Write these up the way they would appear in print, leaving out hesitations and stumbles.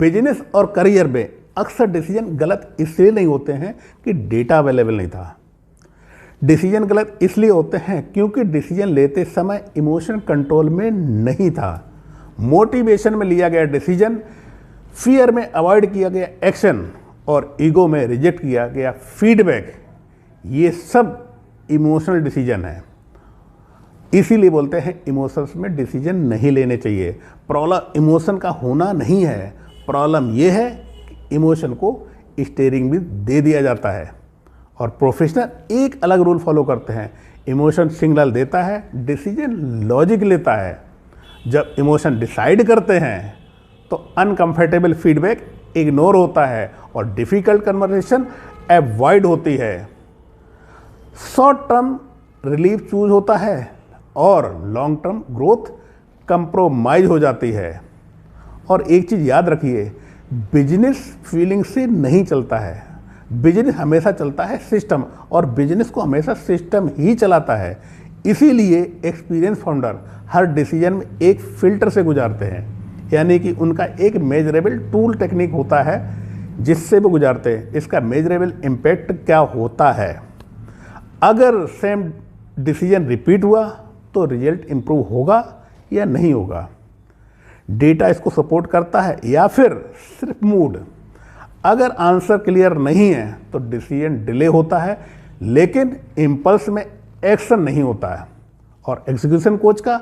Business और career में अक्सर डिसीजन गलत इसलिए नहीं होते हैं कि डेटा अवेलेबल नहीं था। डिसीजन गलत इसलिए होते हैं क्योंकि डिसीजन लेते समय इमोशन कंट्रोल में नहीं था। मोटिवेशन में लिया गया डिसीजन, फियर में अवॉइड किया गया एक्शन और ईगो में रिजेक्ट किया गया फीडबैक, ये सब इमोशनल डिसीजन है। इसीलिए बोलते हैं इमोशंस में डिसीजन नहीं लेने चाहिए। प्रॉब्लम इमोशन का होना नहीं है, प्रॉब्लम ये है कि इमोशन को स्टीयरिंग भी दे दिया जाता है। और प्रोफेशनल एक अलग रूल फॉलो करते हैं, इमोशन सिग्नल देता है, डिसीजन लॉजिक लेता है। जब इमोशन डिसाइड करते हैं तो अनकंफर्टेबल फीडबैक इग्नोर होता है और डिफ़िकल्ट कन्वर्सेशन अवॉइड होती है। शॉर्ट टर्म रिलीफ चूज होता है और लॉन्ग टर्म ग्रोथ कंप्रोमाइज हो जाती है। और एक चीज़ याद रखिए, बिजनेस फीलिंग से नहीं चलता है, बिजनेस हमेशा चलता है सिस्टम, और बिजनेस को हमेशा सिस्टम ही चलाता है। इसीलिए एक्सपीरियंस फाउंडर हर डिसीजन में एक फिल्टर से गुजारते हैं, यानी कि उनका एक मेजरेबल टूल टेक्निक होता है जिससे वो गुजारते हैं। इसका मेजरेबल इम्पैक्ट क्या होता है? अगर सेम डिसीजन रिपीट हुआ तो रिजल्ट इम्प्रूव होगा या नहीं होगा? डेटा इसको सपोर्ट करता है या फिर सिर्फ मूड? अगर आंसर क्लियर नहीं है तो डिसीजन डिले होता है, लेकिन इम्पल्स में एक्शन नहीं होता है। और एग्जीक्यूशन कोच का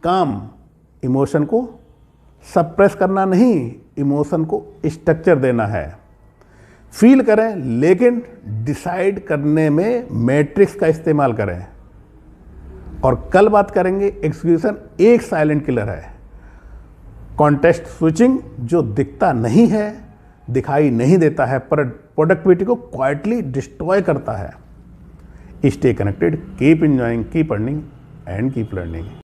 काम इमोशन को सप्रेस करना नहीं, इमोशन को स्ट्रक्चर देना है। फील करें लेकिन डिसाइड करने में मैट्रिक्स का इस्तेमाल करें। और कल बात करेंगे एग्जीक्यूशन एक साइलेंट किलर है। कॉन्टेक्स्ट स्विचिंग जो दिखता नहीं है, दिखाई नहीं देता है, पर प्रोडक्टिविटी को क्वाइटली डिस्ट्रॉय करता है। Stay connected, keep enjoying, keep earning and keep learning.